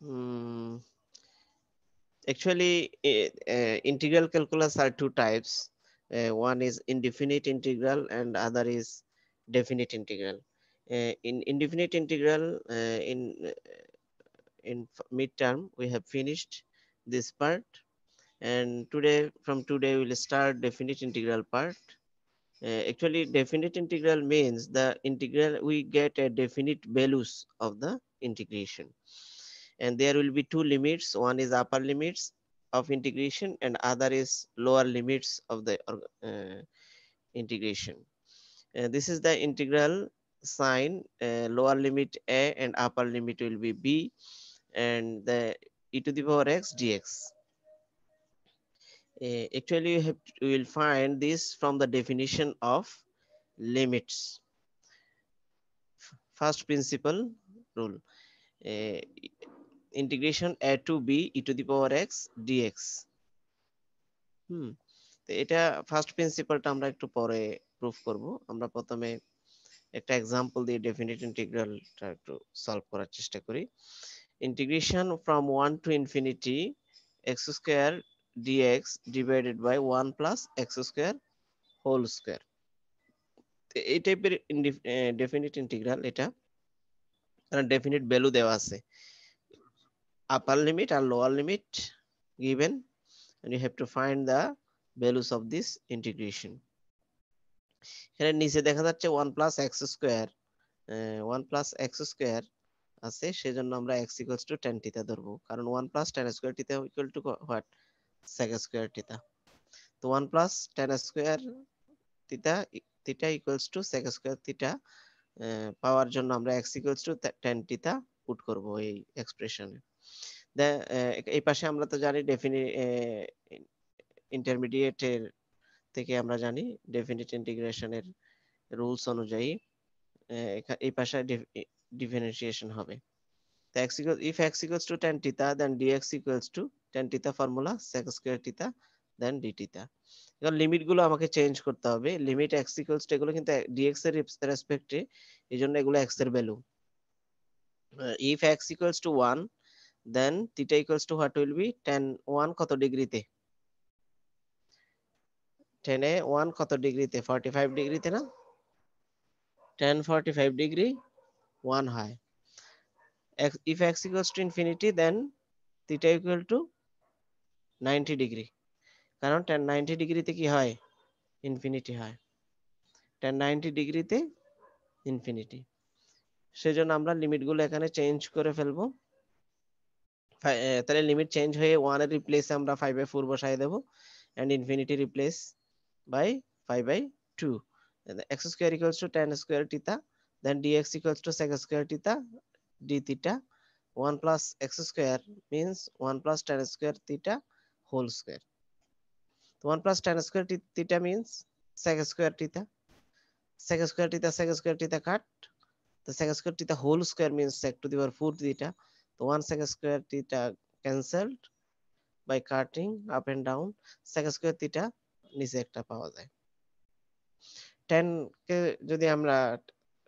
Hmm, Actually, integral calculus are two types. One is indefinite integral and other is definite integral. In indefinite integral, midterm, we have finished this part, and from today we'll start definite integral part. Actually, definite integral means the integral we get a definite values of the integration, and there will be two limits. One is upper limits of integration and other is lower limits of the integration. This is the integral sign. Lower limit a and upper limit will be b, and the e to the power x dx. Actually, you will find this from the definition of limits. First principle rule. uh, Integration a to b e to the power x dx. হুম তো এটা first প্রিন্সিপালটা আমরা একটু পরে proof করব। আমরা প্রথমে একটা example দিয়ে ডেফিনিট ইন্টিগ্রালটা একটু সলভ করার চেষ্টা করি। Integration from 1 to infinity x square dx divided by 1 plus x square whole square. এই টাইপের ডেফিনিট ইন্টিগ্রাল, এটা ডেফিনিট ভ্যালু দেওয়া আছে, upper limit and lower limit given, and you have to find the values of this integration. এখানে নিচে দেখা যাচ্ছে 1 plus x square, 1 plus x square আছে, সেজন্য আমরা x equals to tan theta ধরবো, কারণ 1 plus tan square theta equal to what, sec square theta. তো 1 plus tan square theta theta equals to sec square theta পাওয়ার জন্য আমরা x equals to tan theta put করব এই এক্সপ্রেশনে। এই পাশে আমরা তো জানি ইন্টারমিডিয়েটের থেকে আমরা জানি ডেফিনিট ইন্টিগ্রেশনের রুলস অনুযায়ী এই পাশে ডিফারেন্সিয়েশন হবে। তো if x equals to tan theta, then dx equals to tan theta formula sec square theta then d theta. এখন লিমিট গুলো আমাকে চেঞ্জ করতে হবে। লিমিট x equals to, এগুলো কিন্তু dx এর রেসপেক্টে, এই জন্য এগুলো x এর value. if x equals to 1, then theta equals to what will be tan 1 কত ডিগ্রিতে, tan এ 1 কত ডিগ্রিতে, 45 ডিগ্রিতে না, tan 45 ডিগ্রি 1 হয়। if x equals to infinity, then theta equal to 90 degree, কারণ tan 90 ডিগ্রিতে কি হয়, ইনফিনিটি হয়, tan 90 ডিগ্রিতে ইনফিনিটি। সেজন্য আমরা লিমিট গুলো এখানে চেঞ্জ করে ফেলবো। তাহলে লিমিট চেঞ্জ হয়ে 1 এর রিপ্লেসে আমরা 5/4 বসাই দেব, and infinity replace by 5/2। x square equals to tan square theta, then dx equals to sec square theta d theta. 1 plus x square means 1 plus tan square theta whole square. So 1 plus tan square theta means sec square theta. Sec square theta cut. The sec square theta whole square means sec to the power 4 theta. So 1 sec square theta cancelled by cutting up and down. Sec square theta নিচে একটা পাওয়া যায়। tan কে যদি আমরা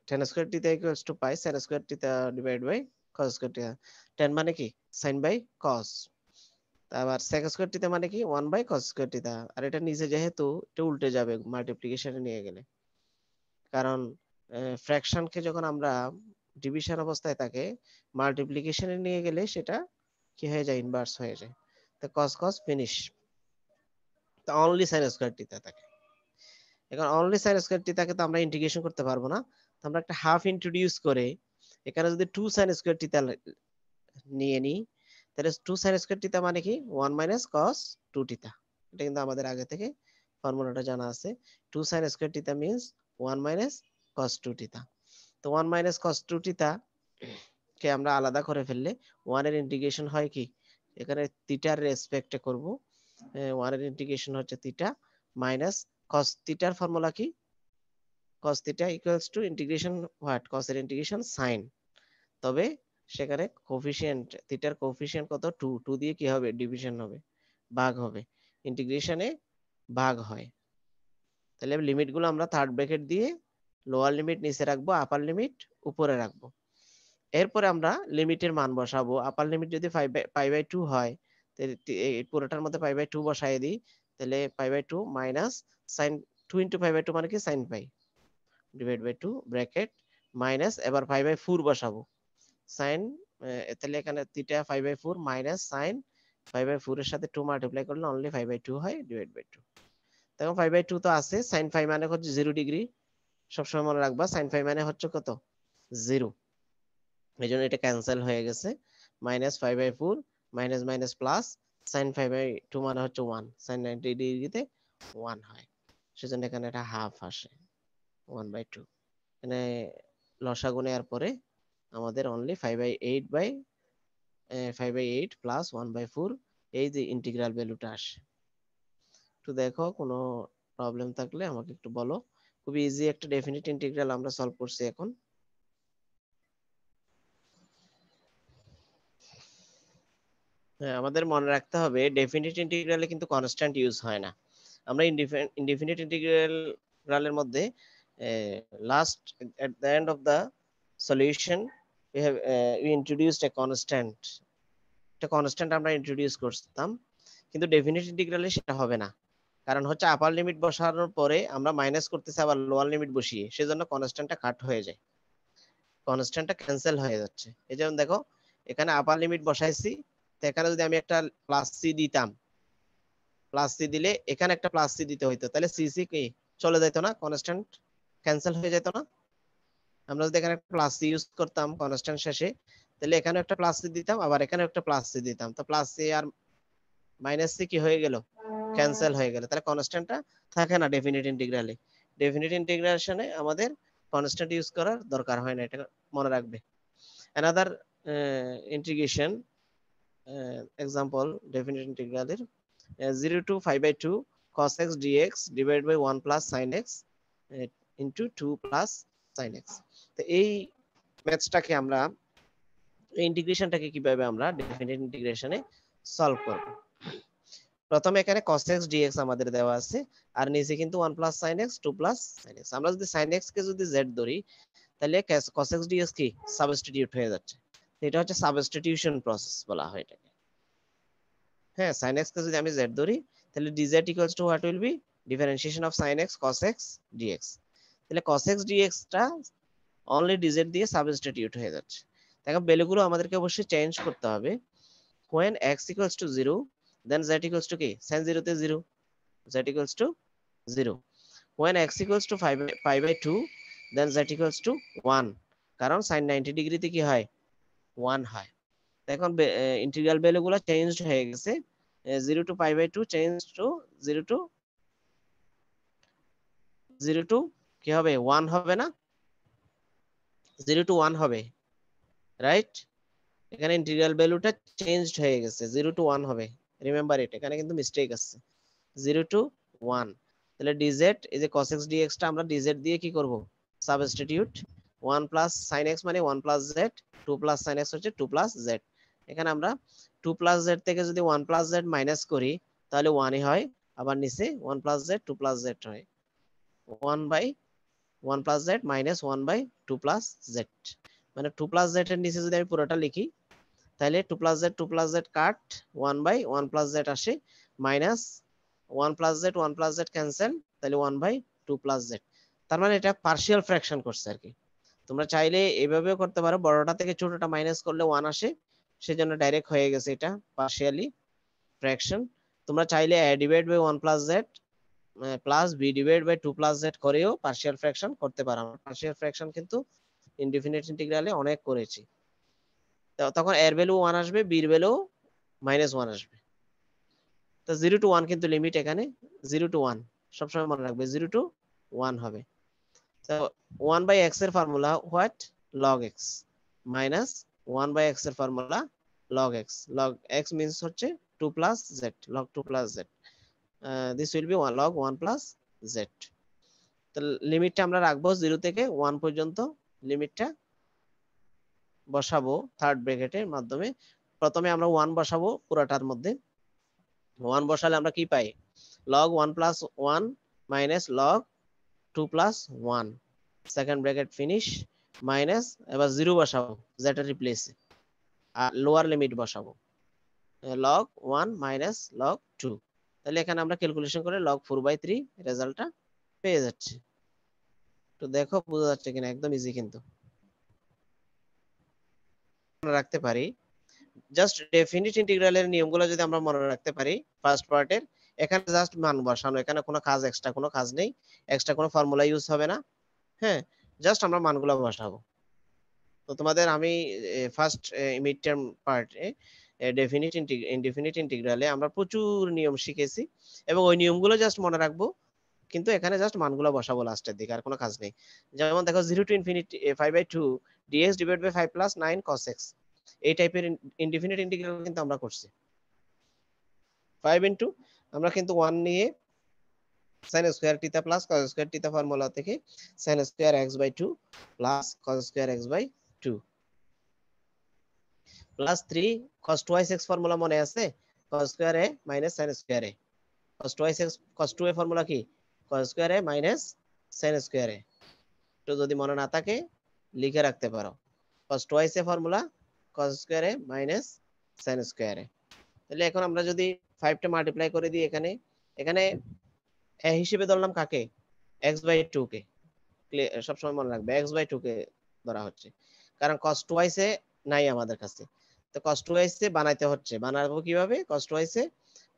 tan square theta equals to pi sin square theta divided by cos square theta। tan মানে কি, sin by cos। আবার sec square theta মানে কি 1 বাই cos স্কয়ার থিটা। আর এটা নিচে যেহেতু এটা উল্টে যাবে মাল্টিপ্লিকেশনে নিয়ে গেলে, কারণ ফ্র্যাকশনকে যখন আমরা ডিভিশন অবস্থায় থাকে, মাল্টিপ্লিকেশনে নিয়ে গেলে সেটা কি হয়ে যায়, ইনভার্স হয়ে যায়। তো cos cos ফিনিশ, তো অনলি sin স্কয়ার থিটা থাকে। এখন অনলি sin স্কয়ার থিটাকে তো আমরা ইন্টিগ্রেশন করতে পারবো না, তো আমরা একটা হাফ ইন্ট্রোডিউস করে এখানে যদি 2 sin স্কয়ার থিটা নিয়ে নিই, তাহলে 2 sin স্কয়ার থিটা মানে কি 1 মাইনাস cos 2 থিটা। এটা কিন্তু আমাদের আগে থেকে ফর্মুলাটা জানা আছে। 2 sin square theta means 1 minus cos 2 theta. তো 1 মাইনাস cos 2 থিটা কে আমরা আলাদা করে ফেললে 1 এর ইন্টিগ্রেশন হয় কি, এখানে থিটার রেসপেক্টে করব। 1 এর ইন্টিগ্রেশন হচ্ছে থিটা মাইনাস cos থিটার ফর্মুলা কি, cos theta equals two integration what, cos এর ইন্টিগ্রেশন sin। তবে সেখানে কোফিশিয়েন্ট, থিটার কোফিশিয়েন্ট কত, 2, 2 দিয়ে কি হবে, ডিভিশন হবে, ভাগ হবে, ইন্টিগ্রেশনে ভাগ হয়। তাহলে লিমিট গুলো আমরা থার্ড ব্র্যাকেট দিয়ে লোয়ার লিমিট নিচে রাখবো, আপার লিমিট উপরে রাখবো। এরপরে আমরা লিমিটের মান বসাবো। আপার লিমিট যদি পাই বাই 2 হয়, তাহলে এই পুরোটার মধ্যে পাই বাই 2 বসাই দিই, তাহলে pi by 2 minus sine 2 into pi by 2 মানে কি sine pi divide by 2 bracket minus, এবার পাই বাই 4 বসাবো সাইন, তাহলে এখানে থিটা 5/4 মাইনাস সাইন 5/4 এর সাথে 2 মাল্টিপ্লাই করলে অনলি 5/2 হয় ডিভাইড বাই 2। তখন 5/2 তো আছে, সাইন 5 মানে হচ্ছে 0 ডিগ্রি, সবসময় মনে রাখবা সাইন 5 মানে হচ্ছে কত 0, এই জন্য এটা ক্যান্সেল হয়ে গেছে। Minus 5/4 minus minus plus sign 5/2 মানে হচ্ছে 1, সাইন 90 ডিগ্রিতে 1 হয়, সেজন্য এখানে এটা হাফ আসে 1/2। এখানে লসাগু নেওয়ার পরে আমাদের অনলি 5/8 প্লাস 1/4 এই যে ইন্টিগ্রাল ভ্যালুটা আসে। একটু দেখো, কোনো প্রবলেম থাকলে আমাকে একটু বলো। খুবই ইজি একটা ডেফিনিট ইন্টিগ্রাল আমরা সলভ করছি এখন। হ্যাঁ, আমাদের মনে রাখতে হবে ডেফিনিট ইন্টিগ্রালে কিন্তু কনস্ট্যান্ট ইউজ হয় না। আমরা ইনডিফিনিট ইন্টিগ্রালের মধ্যে last at the end of the solution we introduced a constant, একটা কনস্ট্যান্ট আমরা ইন্ট্রোডিউস করতাম, কিন্তু ডেফিনিট ইন্টিগ্রালে সেটা হবে না। কারণ হচ্ছে আপার লিমিট বসানোর পরে আমরা মাইনাস করতেছি আবার লোয়ার লিমিট বসিয়ে, সেজন্য কনস্ট্যান্টটা কাট হয়ে যায়, কনস্ট্যান্টটা ক্যান্সেল হয়ে যাচ্ছে। এই যেমন দেখো, এখানে আপার লিমিট বসাইছি, তো এখানে যদি আমি একটা প্লাস সি দিতাম, প্লাস সি দিলে এখানে একটা প্লাস সি দিতে হইতো, তাহলে সি সি কি চলে যেত না, কনস্ট্যান্ট ক্যান্সেল হয়ে যেত না। আমরা যদি এখানে একটা প্লাস সি ইউজ করতাম কনস্ট্যান্ট শেষে, তাহলে এখানে একটা প্লাস সি দিতাম, আবার এখানে একটা প্লাস সি দিতাম, তো প্লাস সি আর মাইনাস সি কি হয়ে গেল, ক্যান্সেল হয়ে গেল, তাহলে কনস্ট্যান্টটা থাকে না ডেফিনিট ইন্টিগ্রালে। ডেফিনিট ইন্টিগ্রেশনে আমাদের কনস্ট্যান্ট ইউজ করার দরকার হয় না, এটা মনে রাখবে। অ্যানাদার ইন্টিগ্রেশন এক্সাম্পল ডেফিনিট ইন্টিগ্রালের 0 to 5/2 cos x dx divided by 1 plus sin x into 2 plus sin x। তো এই ম্যাথসটাকে আমরা, এই ইন্টিগ্রেশনটাকে কিভাবে আমরা ডেফিনিট ইন্টিগ্রেশনে সলভ করব। প্রথমে এখানে cos x dx আমাদের দেওয়া আছে, আর নিচে কিন্তু 1 plus sin x 2 plus sin x। আমরা যদি sin x কে যদি z ধরি, তাহলে cos x dx কি সাবস্টিটিউট হয়ে যাচ্ছে, এটা হচ্ছে সাবস্টিটিউশন প্রসেস বলা হয় এটাকে। হ্যাঁ, sin x কে যদি আমি z ধরি, তাহলে dz equals to what will be differentiation of sin x cos x dx। তাহলে cos x dx টা অনলি dz দিয়ে সাবস্টিটিউট হয়ে যাচ্ছে। দেখো ভ্যালুগুলো আমাদেরকে অবশ্যই চেঞ্জ করতে হবে। when x equals to 0 then z equals to কি sin 0 তে 0, z equals to 0। when x equals to 5/2 then z equals to 1, কারণ sin 90 ডিগ্রিতে কি হয় 1 হয়। এখন ইন্টিগ্রাল ভ্যালুগুলো চেঞ্জ হয়ে গেছে, 0 to π/2 change to 0 to 0 to কি হবে 1 হবে না, 0 to 1 হবে, রাইট। এখানে ইন্টিগ্রাল ভ্যালুটা চেঞ্জড হয়ে গেছে, 0 to 1 হবে, রিমেম্বার ইট, এখানে কিন্তু মিস্টেক আছে, 0 to 1। তাহলে dz এই যে cos x dx টা আমরা dz দিয়ে কি করব সাবস্টিটিউট, 1 plus sin x মানে 1 plus z, 2 plus sin x হচ্ছে 2 plus z। এখানে আমরা 2 plus z থেকে যদি 1 plus z মাইনাস করি, তাহলে 1 ই হয়, আবার নিচে 1 plus z 2 plus z হয়, 1 by 1 plus z minus 1 by 2 plus z। মানে 2 plus z এর নিচে যদি আমি পুরোটা লিখি, তাহলে 2 plus z 2 plus z cut 1 by 1 plus z আসে, minus 1 plus z 1 plus z cancel, তাহলে 1 by 2 plus z। তার মানে এটা পার্শিয়াল ফ্র্যাকশন করছে আর কি। তোমরা চাইলে এভাবেও করতে পারো, বড়টা থেকে ছোটটা মাইনাস করলে 1 আসে, সেজন্য ডাইরেক্ট হয়ে গেছে এটা পার্শিয়ালি ফ্র্যাকশন। তোমরা চাইলে a divide by 1 plus z plus b divide by 2 plus z করেও পার্শিয়াল ফ্র্যাকশন করতে পারো। আমরা পার্শিয়াল ফ্র্যাকশন কিন্তু ইনডিফিনিট ইন্টিগ্রালে অনেক করেছি। তখন এর ভ্যালু 1 আসবে, বি এর ভ্যালু -1 আসবে। তো 0 to 1 কিন্তু লিমিট এখানে 0 to 1 সবসময় মনে রাখবে, 0 to 1 হবে। তো 1 by x এর formula what, log x minus 1 by x এর formula log x। log x means হচ্ছে 2 plus z, log 2 plus z। this will be 1 log 1 plus z। তো লিমিটটা আমরা রাখবো 0 থেকে 1 পর্যন্ত, লিমিটটা বসাবো থার্ড ব্র্যাকেটের মাধ্যমে। প্রথমে আমরা 1 বসাবো পুরাটার মধ্যে, 1 বসালে আমরা কি পাই, log 1 plus 1 minus log 2 plus 1, second bracket finish, minus এবার 0 বসাবো যেটা রিপ্লেসে, আর লোয়ার লিমিট বসাবো log 1 মাইনাস log 2। তাহলে এখানে আমরা ক্যালকুলেশন করে log 4/3 রেজাল্টটা পেয়ে যাচ্ছি। তো দেখো বোঝা যাচ্ছে কিনা, একদম ইজি কিন্তু। রাখতে পারি জাস্ট ডেফিনিট ইন্টিগ্রালের নিয়মগুলো যদি আমরা মনে রাখতে পারি ফার্স্ট পার্টের, এখানে জাস্ট মান বসানো, এখানে কোনো কাজ এক্সট্রা কোনো কাজ নেই, এক্সট্রা কোনো ফর্মুলা ইউজ হবে না। হ্যাঁ, জাস্ট আমরা মানগুলো বসাবো। তো তোমাদের আমি ফার্স্ট মিড টার্ম পার্টে ডেফিনিট ইনডিফিনিট ইন্টিগ্রালে আমরা প্রচুর নিয়ম শিখেছি এবং ওই নিয়মগুলো জাস্ট মনে রাখবো, কিন্তু এখানে জাস্ট মানগুলো বসাবো লাস্টের দিকে, আর কোনো কাজ নেই। যেমন দেখো 0 to infinity 5/2 dx divide by 5 plus 9 cos x, এই টাইপের ইনডিফিনিট ইন্টিগ্রাল কিন্তু আমরা করছি। 5 ইনটু আমরা কিন্তু 1 নিয়ে sin square theta plus cos square theta formula থেকে sin square x/2 plus cos square x/2 plus 3 cos 2x formula মনে আছে, cos square a minus sin square a, cos 2x cos 2a formula কি, cos square a minus sin square a। তো যদি মনে না থাকে লিখে রাখতে পারো, cos 2a formula cos square a minus sin square a। তাহলে এখন আমরা যদি 5 টা মাল্টিপ্লাই করে দিই এখানে, এখানে a হিসেবে ধরলাম কাকে, x/2 কে, সবসময় মনে রাখবে x/2 কে ধরা হচ্ছে, কারণ cos 2y নাই আমাদের কাছে। তো cos 2y বানাইতে হচ্ছে, বানাবো কিভাবে, cos 2y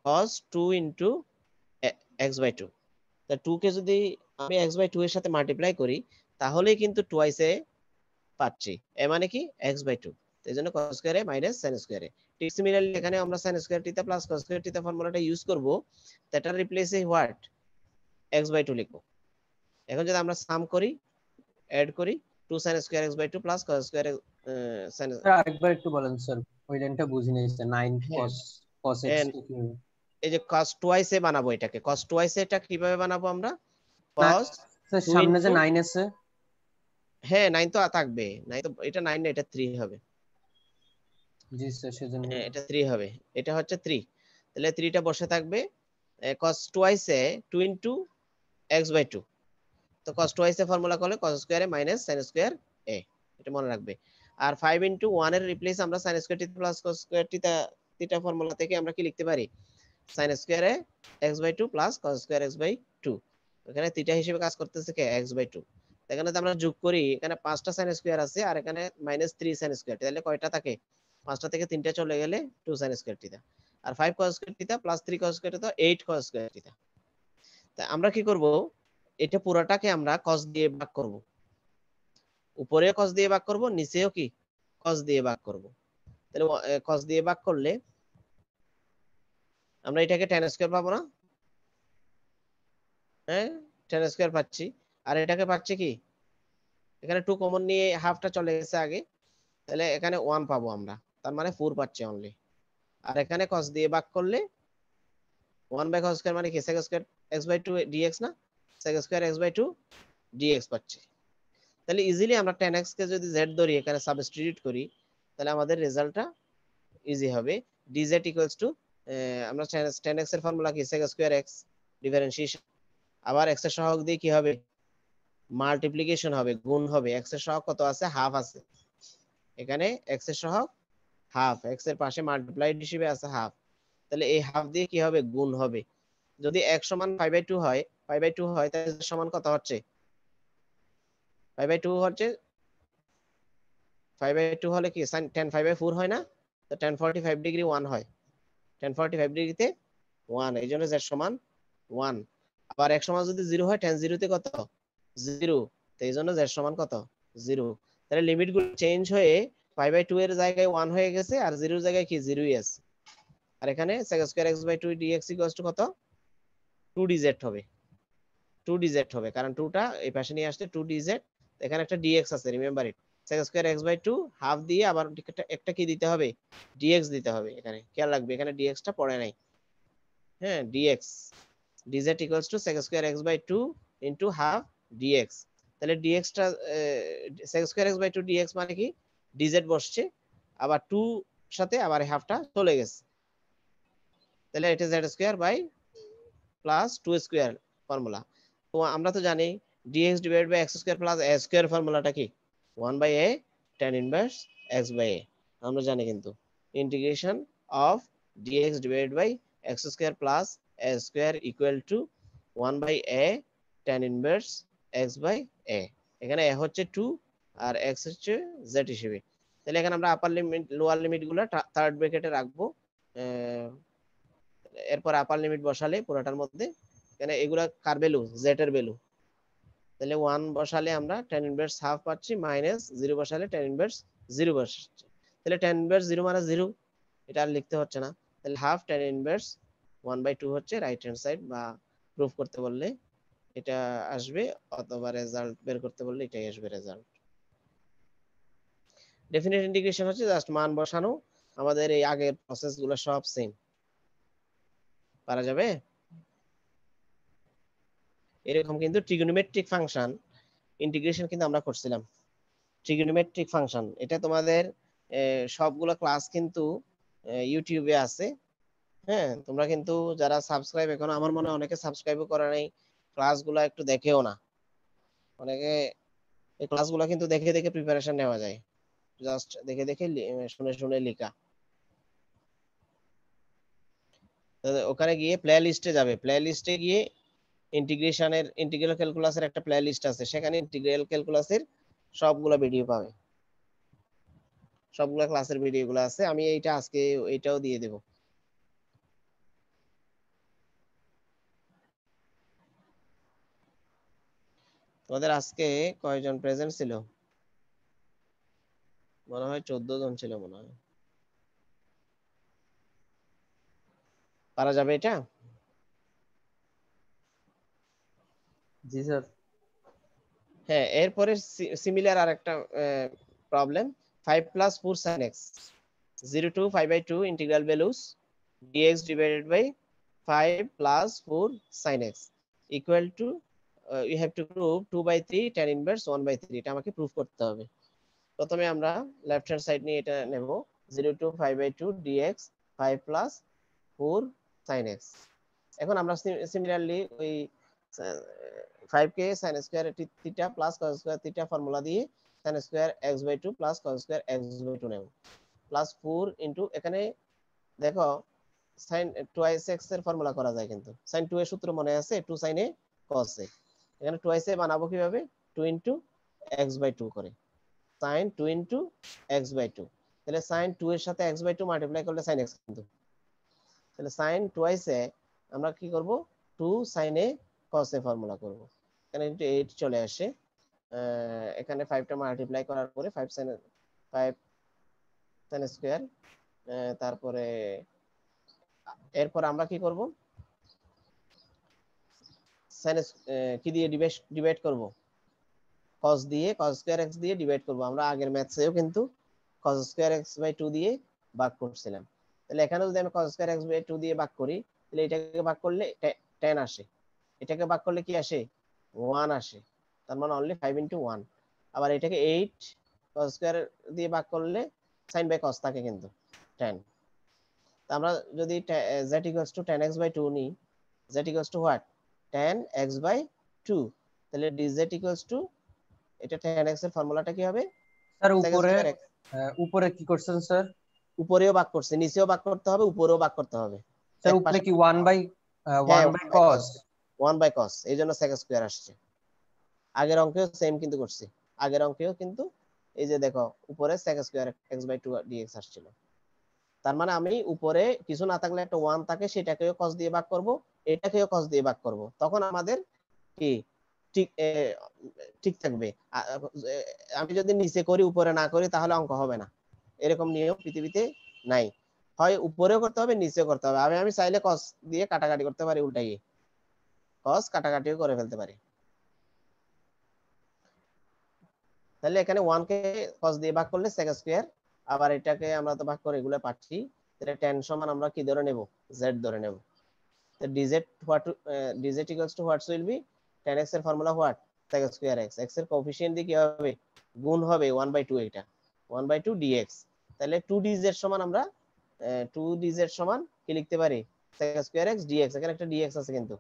cos 2 into x/2। তা 2 কে যদি আমি x/2 এর সাথে মাল্টিপ্লাই করি তাহলেই কিন্তু 2y পাচ্ছি, এ মানে কি x/2। তো এইজন্য cos square a minus sin square a। ঠিক সিমিলারলি এখানে আমরা sin square theta plus cos square theta ফর্মুলাটা ইউজ করব, সেটা রিপ্লেসে হোয়াট x/2 লিখবো। এখন যদি আমরা সাম করি, এড করি, 2 sin square x/2 plus cos square sin, sir আরেকবার একটু বলেন স্যার, ওই লাইনটা বুঝি নাই স্যার। 9 হ্যাঁ cos cos x টা কি হবে? এই যে cos 2y বানাবো, এটাকে cos 2y এটা কিভাবে বানাবো আমরা, না cos স্যার, 2 সামনে যে ইনটু, 9 আছে। হ্যাঁ 9 তো থাকবে, 9 তো, এটা 9 না, এটা 3 হবে। জি স্যার, সেজন্য। হ্যাঁ এটা 3 হবে, এটা হচ্ছে 3। তাহলে 3 টা বসে থাকবে, cos 2y 2 ইনটু x/2। তো cos 2y ফর্মুলা করলে cos square a minus sin square a, এটা মনে রাখবে। আর 5 ইনটু 1 এর রিপ্লেস আমরা sin square theta plus cos square theta theta formula থেকে আমরা কি লিখতে পারি, sin square a x/2 plus cos square x/2। এখানে থিটা হিসেবে কাজ করতেছে কে, x/2। এখানে তো আমরা যোগ করি, এখানে 5টা sin স্কয়ার আছে আর এখানে -3 sin স্কয়ার, তাহলে কয়টা থাকে, 5টা থেকে 3টা চলে গেলে 2 sin স্কয়ার থিটা, আর 5 cos square theta plus 3 cos square theta 8 cos square theta. তা আমরা কি করব, এটা পুরোটাকে আমরা cos দিয়ে ভাগ করব, উপরে cos দিয়ে ভাগ করব, নিচেও কি cos দিয়ে ভাগ করব। তাহলে cos দিয়ে ভাগ করলে আমরা এটাকে tan স্কয়ার পাবো না, হ্যাঁ tan স্কয়ার পাচ্ছি, আর এটাকে পাচ্ছি কি, এখানে 2 কমন নিয়ে হাফটা চলে গেছে আগে, তাহলে এখানে 1 পাবো আমরা, তার মানে 4 পাচ্ছি অনলি। আর এখানে cos দিয়ে ভাগ করলে 1/cos স্কয়ার মানে কি sec স্কয়ার x/2 dx না, sec স্কয়ার x/2 dx পাচ্ছি। তাহলে ইজিলি আমরা tan x কে যদি z ধরি, এখানে সাবস্টিটিউট করি, তাহলে আমাদের রেজাল্টটা ইজি হবে। dz ইকুয়ালস টু, আমরা tan x এর ফর্মুলা কি sec স্কয়ার x, ডিফারেন্সিয়েশন, আবার x এর সহগ দিয়ে কি হবে, মাল্টিপ্লিকেশন হবে, গুণ হবে। x এর সহগ কত আছে, হাফ আছে, এখানে x এর সহগ হাফ, x এর পাশে মাল্টিপ্লাইড হিসেবে আছে হাফ, তাহলে এই হাফ দিয়ে কি হবে, গুণ হবে। যদি x সমান 5/2 হয়, 5/2 হয় তাহলে সমান কত হচ্ছে, 5/2 হচ্ছে, 5/2 হলে কি sin tan 5/4 হয় না, তো tan 45 ডিগ্রি 1 হয়, tan 45 ডিগ্রিতে 1, এই জন্য z সমান 1। আবার x সমান যদি 0 হয়, tan 0 তে কত, 0, তো এই জন্য z সমান কত, 0। তাহলে লিমিট গুলো চেঞ্জ হয়ে 5/2 এর জায়গায় 1 হয়ে গেছে, আর 0 এর জায়গায় কি 0ই আছে। আর এখানে sec square x/2 dx equals two কত, 2dz হবে, 2dz হবে, কারণ 2 টা এই পাশে নিয়ে আসতে 2dz, এখানে একটা dx আছে, remember it. sec square x/2 half দিয়ে আবার একটা কি দিতে হবে, dx দিতে হবে, এখানে খেয়াল রাখবে এখানে dx টা পড়ে নাই, হ্যাঁ dx, dz equals to sec square x/2 into half dx। তাহলে dx টা sec স্কয়ার x/2 dx মানে কি, dz বসছে, আবার 2 সাথে আবার হাফটা চলে গেছে, তাহলে এটা z square by plus 2 square formula. তো আমরা তো জানি dx divide by x square plus a square ফর্মুলাটা কি, 1 by a tan inverse x by a আমরা জানি কিন্তু integration of dx divided by x square plus a square equal to 1 by a tan inverse x by a এখানে a হচ্ছে 2 আর x হচ্ছে z হিসেবে তাহলে এখানে আমরা আপার লিমিট লোয়ার লিমিট গুলো থার্ড ব্র্যাকেটে রাখবো এরপর আপার লিমিট বসালে পুরোটার মধ্যে এখানে এগুলা কার ভ্যালু z এর ভ্যালু তাহলে 1 বসালে আমরা tan ইনভার্স হাফ পাচ্ছি মাইনাস 0 বসালে tan ইনভার্স 0 বসছে তাহলে tan ইনভার্স 0 মানে 0 এটা আর লিখতে হচ্ছে না তাহলে হাফ tan ইনভার্স 1/2 হচ্ছে রাইট হ্যান্ড সাইড বা প্রুফ করতে বললে এটা আসবে অথবা রেজাল্ট বের করতে বললে এটাই আসবে রেজাল্ট ডেফিনিট ইন্টিগ্রেশন হচ্ছে জাস্ট মান বসানো আমাদের এই আগের প্রসেসগুলো সব সেম পারা যাবে এরকম কিন্তু ট্রিগোনোমেট্রিক ফাংশন ইন্টিগ্রেশন কিন্তু আমরা করছিলাম ট্রিগোনোমেট্রিক ফাংশন এটা তোমাদের সবগুলো ক্লাস কিন্তু ইউটিউবে আছে হ্যাঁ তোমরা কিন্তু যারা সাবস্ক্রাইব এখন আমার মনে হয় অনেকে সাবস্ক্রাইবও করে নাই ক্লাসগুলো একটু দেখেও না অনেকে এই ক্লাসগুলো কিন্তু দেখে দেখে প্রিপারেশন নেওয়া যায় জাস্ট দেখে দেখে শুনে শুনে লেখা ওখানে গিয়ে প্লে লিস্টে যাবে প্লে লিস্টে গিয়ে ইন্টিগ্রেশনের ইন্টিগ্রাল ক্যালকুলাসের একটা প্লে লিস্ট আছে সেখানে ইন্টিগ্রাল ক্যালকুলাসের সবগুলো ভিডিও পাবে সবগুলো ক্লাসের ভিডিওগুলো আছে আমি এইটা আজকে এইটাও দিয়ে দেব তোমাদের আজকে কয়জন প্রেজেন্ট ছিল মনে হয় 14 জন ছিল মনে হয় পারা যাবে এটা জি স্যার হ্যাঁ এরপরে সিমিলার আরেকটা problem 5 plus 4 sin x 0 to 5/2 integral values dx divided by 5 plus 4 sin x equal to you have to prove 2/3 tan inverse 1/3 এটা আমাকে প্রুফ করতে হবে প্রথমে আমরা লেফট হ্যান্ড সাইড নিয়ে এটা নেব 0 to 5/2 dx 5 plus 4 sin x এখন আমরা সিমিলারলি ওই 5 কে sin square theta plus cos square theta formula দিয়ে sin square x/2 plus cos square x/2 নেব প্লাস 4 ইনটু এখানে দেখো sin 2x এর ফর্মুলা করা যায় কিন্তু sin 2 এর সূত্র মনে আছে 2 sin a cos a এখানে 2x এ বানাবো কিভাবে 2 ইনটু x/2 করে sin 2 ইনটু x/2 তাহলে sin 2 এর সাথে x/2 মাল্টিপ্লাই করলে sin x কিন্তু তাহলে sin 2x এ আমরা কি করব 2 sin a cos a formula করব এখানে ইনটু 8 চলে আসে এখানে 5 টা মাল্টিপ্লাই করার পরে 5 sin স্কয়ার তারপরে এরপর আমরা কি করব sin কি দিয়ে ডিভাইড করব cos দিয়ে cos স্কয়ার x দিয়ে ডিভাইড করব আমরা আগের ম্যাথসেও কিন্তু cos স্কয়ার x/2 দিয়ে ভাগ করছিলাম তাহলে এখানে যদি আমি cos স্কয়ার x/2 দিয়ে ভাগ করি তাহলে এটাকে ভাগ করলে tan আসে এটাকে ভাগ করলে কি আসে 1 আসে তার মানে অনলি 5 * 1 আবার এটাকে 8 cos স্কয়ার দিয়ে ভাগ করলে sin বাই cos থাকে কিন্তু tan আমরা যদি z = tan x/2 নিই z = what tan x/2 তাহলে dz = এটা tan x এর ফর্মুলাটা কি হবে স্যার sec উপরে square x উপরে কি করছেন স্যার উপরেও ভাগ করছে নিচেও ভাগ করতে হবে উপরেও ভাগ করতে হবে স্যার এক উপরে পাশে কি 1 বাই হ্যাঁ 1 বাই cos 1 বাই cos এইজন্য sec স্কয়ার আসছে আগের অঙ্কেও সেম কিন্তু করছি আগের অঙ্কেও কিন্তু এই যে দেখো উপরে sec স্কয়ার x/2 dx আসছিল তার মানে আমি উপরে কিছু না থাকলে একটা 1 থাকে সেটাকেও cos দিয়ে ভাগ করব এটাকেও cos দিয়ে ভাগ করব তখন আমাদের কি ঠিক ঠিক থাকবে আমি যদি নিচে করি উপরে না করি তাহলে অঙ্ক হবে না এরকম নিয়ম পৃথিবীতে নাই হয় উপরেও করতে হবে নিচেও করতে হবে আমি চাইলে cos দিয়ে কাটাকাটি করতে পারি উল্টাইয়ে cos কাটাকাটিও করে ফেলতে পারি তাহলে এখানে 1 কে cos দিয়ে ভাগ করলে sec স্কয়ার আবার এটাকে আমরা তো ভাগ করে এগুলো পাচ্ছি তাহলে tan সমান আমরা কি ধরে নেব z ধরে নেব তো dz = what will be tan x এর formula what sec square x x এর কোএফিশিয়েন্ট দিয়ে কি হবে গুণ হবে 1/2 এটা 1/2 dx তাহলে 2dz সমান আমরা 2dz সমান কি লিখতে পারি sec স্কয়ার x dx এখানে একটা dx আছে কিন্তু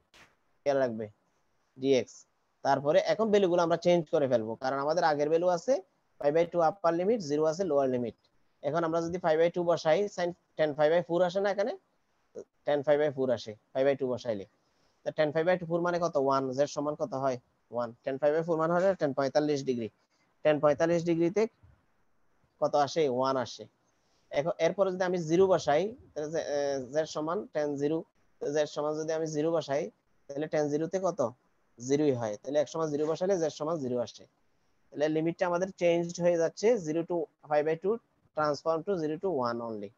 খেয়াল রাখবে dx তারপরে এখন ভ্যালুগুলো আমরা চেঞ্জ করে ফেলবো কারণ আমাদের আগের ভ্যালু আছে 5/2 আপার লিমিট, 0 আছে লোয়ার লিমিট। এখন আমরা যদি 5/2 বসাই, sin tan 5/4 আসে না এখানে, tan 5/4 আসে 5/2 বসাইলে। তা tan 5/4 মানে কত? 1। z সমান কত হয়? 1। tan 5/4 মানে হলো tan 45 ডিগ্রি। tan 45 ডিগ্রিতে কত আসে? 1 আসে। এখন এরপরে যদি আমি 0 বসাই, তাহলে z সমান tan 0, z সমান যদি আমি 0 বসাই, তাহলে tan 0 তে কত? 0ই হয়। তাহলে এক সমান 0 বসালে z সমান 0 আসে। তাহলে লিমিটটা আমাদের চেঞ্জড হয়ে যাচ্ছে 0 to 5/2 transform to 0 to 1 only.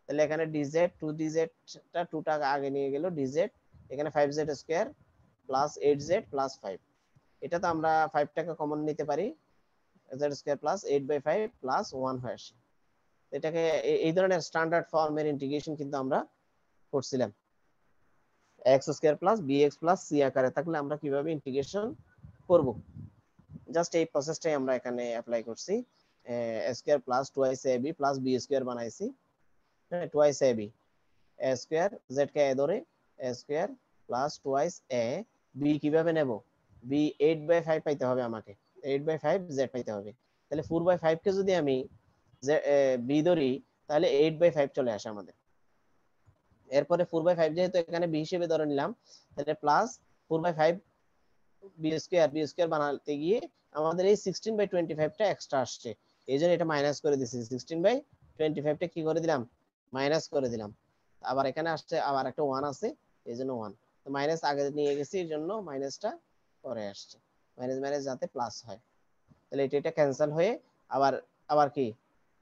তাহলে এখানে dz 2dz টা 2 টাকা আগে নিয়ে গেল dz, এখানে 5z square plus 8z plus 5। এটা তো আমরা 5 টাকা কমন নিতে পারি, z স্কয়ার প্লাস 8/5 প্লাস 1 হয়ে আসে। এটাকে এই ধরনের স্ট্যান্ডার্ড ফর্মের ইন্টিগ্রেশন কিন্তু আমরা করছিলাম। x square plus bx plus c আকারে থাকলে আমরা কিভাবে ইন্টিগ্রেশন করব, জাস্ট এই প্রসেসটাই আমরা এখানে অ্যাপ্লাই করছি। a square plus 2ac plus b square বানাইছি, হ্যাঁ 2ac a square, z K a ধরে a square plus 2a, b কিভাবে নেব? b 8/5 পাইতে হবে আমাকে, 8/5 z পাইতে হবে। তাহলে 4/5 কে যদি আমি b ধরি, তাহলে 8/5 চলে আসে আমাদের। এরপরে 4/5 যেহেতু এখানে b হিসেবে ধরে নিলাম, তাহলে প্লাস 4/5 বি স্কয়ার বানাতে গিয়ে আমাদের এই 16/25 টা এক্সট্রা আসছে, এই জন্য এটা মাইনাস করে দিছি। 16/25 টা কি করে দিলাম? মাইনাস করে দিলাম। আবার এখানে আসছে আবার একটা 1 আছে, এই জন্য 1, তো মাইনাস আগে নিয়ে গেছি, এই জন্য মাইনাসটা পরে আসছে। মাইনাস মাইনাস যাতে প্লাস হয়, তাহলে এটা ক্যান্সেল হয়ে আবার আবার কি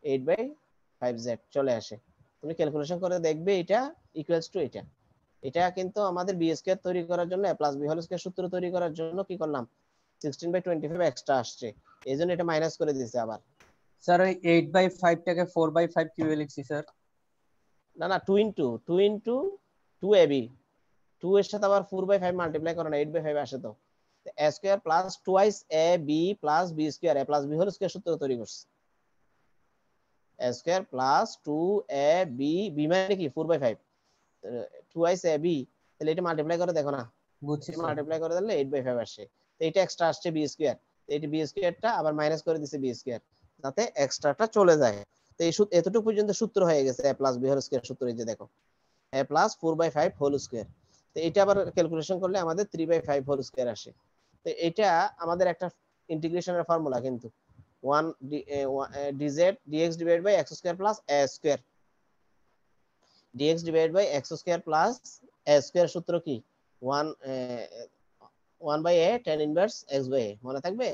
8/5z চলে আসে। তুমি ক্যালকুলেশন করে দেখবে এটা ইকুয়ালস টু এটা। এটা কিন্তু আমাদের বি স্কয়ার তৈরি করার জন্য, a plus B whole square সূত্র তৈরি করার জন্য কি করলাম? 16/25 এক্সট্রা আসছে, এই জন্য এটা মাইনাস করে দিয়েছে আবার। স্যার ওই 8/5 টাকে 4/5 কিভাবে লিখছি স্যার? না না, 2 ইন্টু 2 এর সাথে আবার 4/5 মাল্টিপ্লাই করো না, 8/5 আসে তো। a square plus twice a B plus B square, a plus B whole square সূত্র তৈরি করছে। a square plus 2a B, B মানে কি 4/5, টুয়াইস a বি, তাহলে এটা মাল্টিপ্লাই করে দেখো না, বুঝছি স্যার। মাল্টিপ্লাই করে দিলে 8/5 আসে। তো এটা এক্সট্রা আসছে বি স্কয়ার, তো এটা বি স্কয়ারটা আবার মাইনাস করে দিছে বি স্কয়ার, যাতে এক্সট্রাটা চলে যায়। তো এই এতটুকু পর্যন্ত সূত্র হয়ে গেছে a plus B whole square সূত্র, এই যে দেখো a প্লাস 4/5 হোল স্কয়ার। তো এটা আবার ক্যালকুলেশন করলে আমাদের 3/5 হোল স্কয়ার আসে। তো এটা আমাদের একটা ইন্টিগ্রেশনের ফর্মুলা কিন্তু 1 dz dx divide by x square plus a square, dx divide by x square plus a square সূত্র কি 1 1/a tan inverse x by a, মনে থাকবে?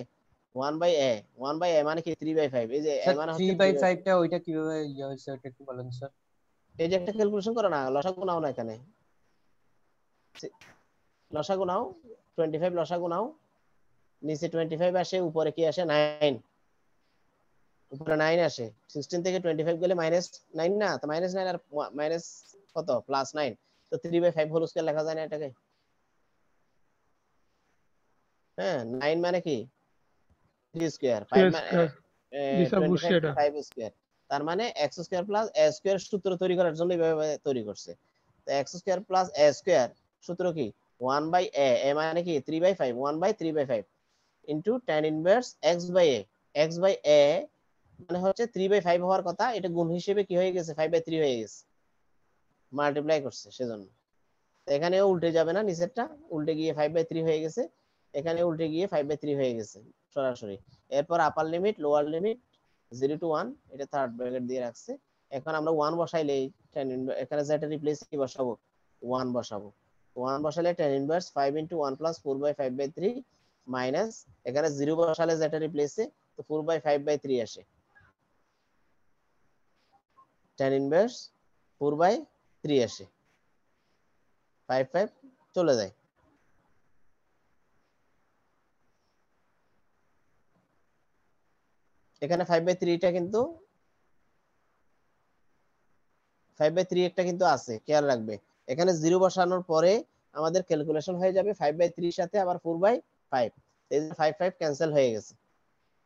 1/a, 1/a মানে কি 3/5, এই যে a স্যার মানে হচ্ছে 3/5 টা ওইটা কিভাবে ইয়ে হয়েছে ওটা একটু বলেন স্যার। এই যে একটা ক্যালকুলেশন করো না, লসাগু নাও না এখানে, লসাগু নাও, 25 লসাগু নাও, নিচে 25 আসে, উপরে কি আসে 9, উপরে 9 আসে। 16 থেকে 25 গেলে -9 না, তো -9 আর মাইনাস কত +9, তো 3/5 হোল স্কয়ার লেখা যায় না এটাকে? হ্যাঁ 9 মানে কি 3 স্কয়ার, 5 3 মানে স্কয়ার। জি স্যার বুঝছি 25 এটা। 5 স্কয়ার, তার মানে x square plus a square সূত্র তৈরি করার জন্য এইভাবে তৈরি করছে। তো x square plus a square সূত্র কি 1/a, a মানে কি 3/5, 1/3/5 into tan inverse x by a, x by a মানে হচ্ছে 3/5 হওয়ার কথা, এটা গুণ হিসেবে কি হয়ে গেছে 5/3 হয়ে গেছে, মাল্টিপ্লাই করছে সেজন্য। তো এখানেও উল্টে যাবে না, নিচেরটা উল্টে গিয়ে 5/3 হয়ে গেছে, এখানে উল্টে গিয়ে 5/3 হয়ে গেছে সরাসরি। এরপর upper limit lower limit 0 to 1, এটা থার্ড ব্র্যাকেট দিয়ে রাখছে। এখন আমরা 1 বসাইলেই tan এখানে যেটা রিপ্লেস কি বসাবো 1 বসাবো। 1 বসালে tan inverse 5 into 1 plus 4/5/3 minus এখানে 0 বসালে যেটা রিপ্লেসে, তো 4/5/3 আসে, tan ইনভার্স 4/3 আসে, 5 চলে যায়। এখানে 5/3 টা কিন্তু 5/3 একটা কিন্তু আছে, খেয়াল রাখবে। এখানে 0 বসানোর পরে আমাদের ক্যালকুলেশন হয়ে যাবে 5/3 এর সাথে আবার 4/5, এই যে 5 ক্যান্সেল হয়ে গেছে,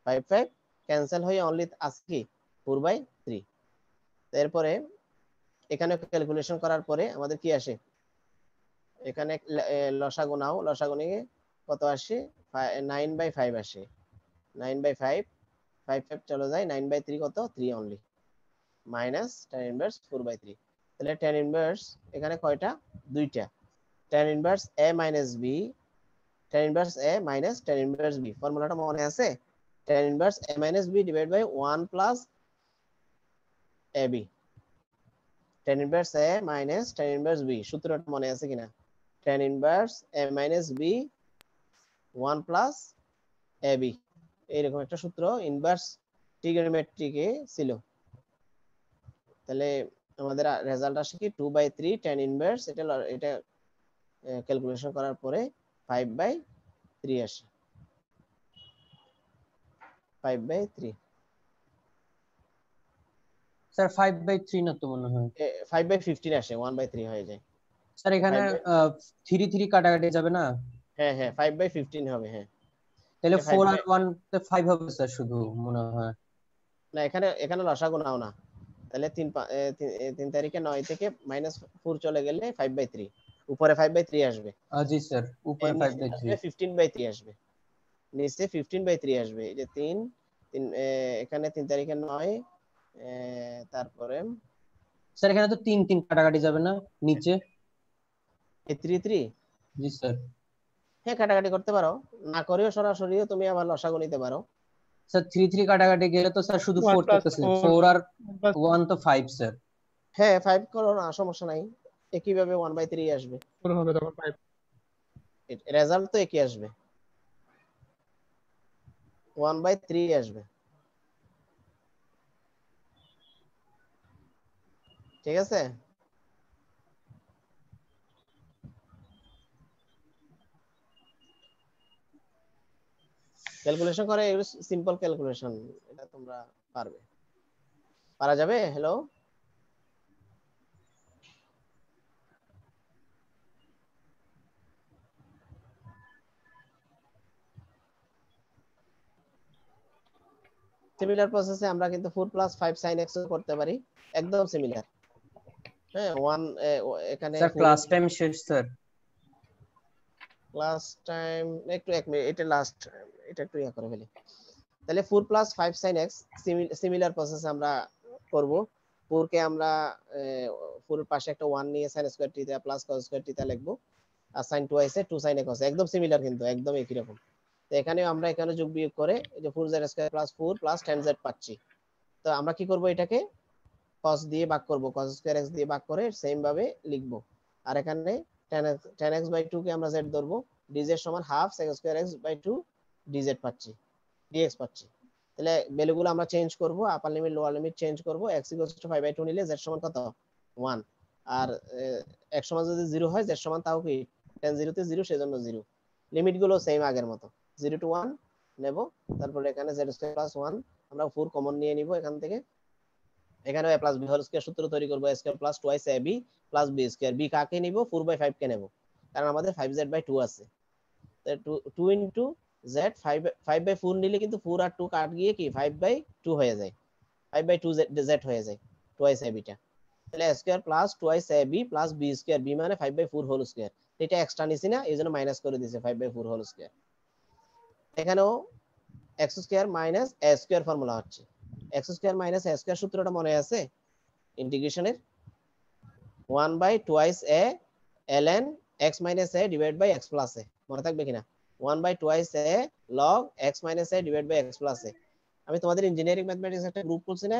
5 ক্যান্সেল হয়ে অনলি আছে কি 4/3। এরপরে এখানে ক্যালকুলেশন করার পরে আমাদের কি আসে, এখানে লসাগু নাও, লসাগু নিয়ে কত আসে 9/5 আসে, 9/5 5 5 চলে যায়, 9/3 কত 3 অনলি, মাইনাস tan ইনভার্স 4/3। তাহলে tan ইনভার্স এখানে কয়টা, দুইটা, tan inverse a minus b, tan inverse a minus tan inverse b, ফর্মুলাটা মনে আছে? tan inverse a minus b divide by 1 plus ab, tan inverse a minus tan inverse b, সূত্রটা মনে আছে কিনা? tan inverse a minus b 1 plus ab, এইরকম একটা সূত্র ইনভার্স ট্রিগোনোমেট্রিকে ছিল। তাহলে আমাদের রেজাল্ট আসে কি 2/3 tan ইনভার্স, এটা ক্যালকুলেশন করার পরে 5/3 আসে, 5/3। স্যার 5/3 না তো মনে হয়। 5/15 আসে, 1/3 হয়ে যায়। স্যার এখানে 5 3 3 কাটাকাটি যাবে না? হ্যাঁ হ্যাঁ 5/15 হবে, হ্যাঁ। তাহলে এটা 4 আর 1 তে 5 হবে স্যার শুধু মনে হয়। না, এখানে এখানে লসাগু নাও না। তাহলে 3 তারিখে 9 থেকে -4 চলে গেলে 5/3, উপরে 5/3 আসবে, জি স্যার, উপরে নিচে 5/3। আসবে 15/3 আসবে, নিচে 15/3 আসবে। এই যে 3 3 এখানে 3 তারিখে 9, তারপরে স্যার এখানে তো 3 3 কাটাকাটি যাবে না নিচে? এই 3 3, জি স্যার। হ্যাঁ কাটাকাটি করতে পারো, না করেও সরাসরিও তুমি আবার লসাগু নিতে পারো। স্যার 3 3 কাটাকাটি গেলে তো স্যার শুধু 1 4 প্লাস থাকতেছে, 4 4 আর প্লাস 1 তো 5 স্যার। হ্যাঁ 5 করো না, সমস্যা নাই, একইভাবে 1/3 আসবে, 4 হবে তখন 5। রেজাল্ট তো একই আসবে, 1/3 আসবে। ঠিক আছে? ক্যালকুলেশন করে, এগুলো সিম্পল ক্যালকুলেশন, এটা তোমরা পারবে, পারা যাবে। হ্যালো, সিমিলার প্রসেসে আমরা কিন্তু 4 + 5 sin x করতে পারি, একদম সিমিলার। হ্যাঁ 1 এখানে স্যার 4 ক্লাস টাইম শেষ স্যার। ক্লাস টাইম একটু 1 মিনিট, এটা লাস্ট, এটা একটু ইয়া করে ফেলি। তাহলে 4 + 5 sin x সিমিলার প্রসেস আমরা করব। 4 কে আমরা 4 এর পাশে একটা 1 নিয়ে sin square theta plus cos square theta লিখবো, আর sin 2 এ 2 sin x, একদম সিমিলার, কিন্তু একদম একই রকম। তো এখানেও আমরা এখানে যোগ বিয়োগ করে এই যে 4z square plus 4 plus 10z পাচ্ছি। তো আমরা কি করব, এটাকে cos দিয়ে ভাগ করব, cos স্কয়ার x দিয়ে ভাগ করে সেম ভাবে লিখবো। আর এখানে tan x/2 কে আমরা z ধরবো, dz সমান half sec square x/2 dz পাচ্ছি, dx পাচ্ছি। তাহলে ভ্যালুগুলো আমরা চেঞ্জ করব, আপার লিমিট লোয়ার লিমিট চেঞ্জ করব। x = 5/2 নিলে z সমান কত 1, আর x সমান যদি 0 হয় z সমান তাও কি tan 0 তে 0, সেজন্য 0। লিমিট গুলো সেম আগের মতো, 0 to 1 নেব। তারপরে এখানে z² + 1 আমরা 4 কমন নিয়ে নিব এখান থেকে। এখানে a + b হোল স্কয়ার সূত্র তৈরি করব, a² + 2ab + b square. b কাকে নিব, 4/5 কে নেব, কারণ আমাদের 5z/2 আছে। তো 2 ইনটু z, 5/4 নিলে কিন্তু 4 আর 2 কাট গিয়ে কি 5/2 হয়ে যায়, 5/2 z হয়ে যায়, টুয়াইস ab টা। তাহলে a square plus twice ab plus b square, b মানে 5/4 হোল স্কয়ার, এটা এক্সট্রা নিছি না, এইজন্য মাইনাস করে দিয়েছে 5/4 হোল স্কয়ার। এখানেও x square minus a square formula হচ্ছে, x square minus a square সূত্রটা মনে আছে ইন্টিগ্রেশনের? 1/2 a ln x minus a divided by x plus a, মনে থাকবে কিনা? 1/2 a log x minus a divided by x plus a। আমি তোমাদের ইঞ্জিনিয়ারিং ম্যাথমেটিক্স একটা গ্রুপ করছি না,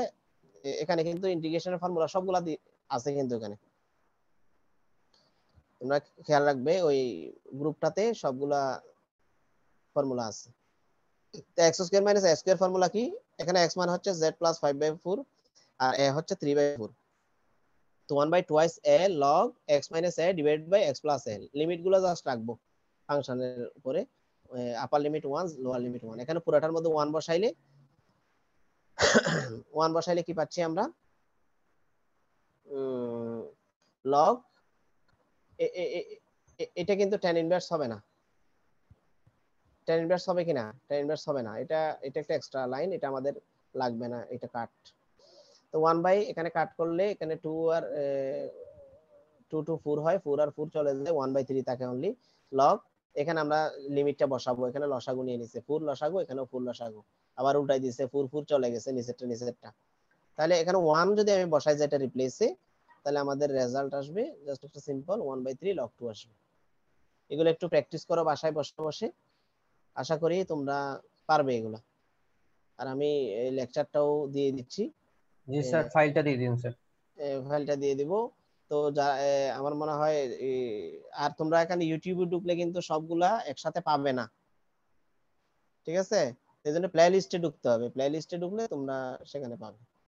এখানে কিন্তু ইন্টিগ্রেশনের ফর্মুলা সবগুলা আছে কিন্তু এখানে, তোমরা খেয়াল রাখবে ওই গ্রুপটাতে সবগুলা ফর্মুলা আছে। তো x square minus a square formula কি? এখানে x মান হচ্ছে z plus 5/4 আর a হচ্ছে 3/4। তো 1/2 a log x minus a divided by x plus a, limit গুলো জাস্ট রাখবো ফাংশনের উপরে, আপার লিমিট 1 লোয়ার লিমিট 1। এখানে পুরোটার মধ্যে 1 বসাইলে 1 বসাইলে কি পাচ্ছি আমরা, log এটা কিন্তু tan ইনভার্স হবে না, tan ইনভার্স হবে কিনা, tan ইনভার্স হবে না, এটা এটা একটা এক্সট্রা লাইন, এটা আমাদের লাগবে না, এটা কাট। তো 1 বাই এখানে কাট করলে এখানে 2 আর 2 to 4 হয়, 4 আর 4 চলে যায়, 1/3 থাকে অনলি, log এখানে আমরা লিমিটটা বসাবো, এখানে লসাগু নিয়ে নিছে ফুল লসাগু, এখানেও ফুল লসাগু, আবার উল্টাই দিছে ফুল ফুল চলে গেছে নিচেরটা। তাহলে এখানে 1 যদি আমি বসাই যেটা রিপ্লেসে, তাহলে আমাদের রেজাল্ট আসবে জাস্ট একটা সিম্পল 1/3 log 2 আসবে। এগুলো একটু প্র্যাকটিস করো বাসায় বসে বসে, আশা করি তোমরা পারবে এগুলো। আর আমি এই লেকচারটাও দিয়ে দিচ্ছি, জি স্যার, ফাইলটা দিয়ে দিন স্যার। ফাইলটা দিয়ে দিব। তো যা আমার মনে হয় আর তোমরা এখানে ইউটিউবে ঢুকলে কিন্তু সবগুলা একসাথে পাবে না, ঠিক আছে? এই জন্য প্লে লিস্টে ঢুকতে হবে, প্লে লিস্টে ঢুকলে তোমরা সেখানে পাবে।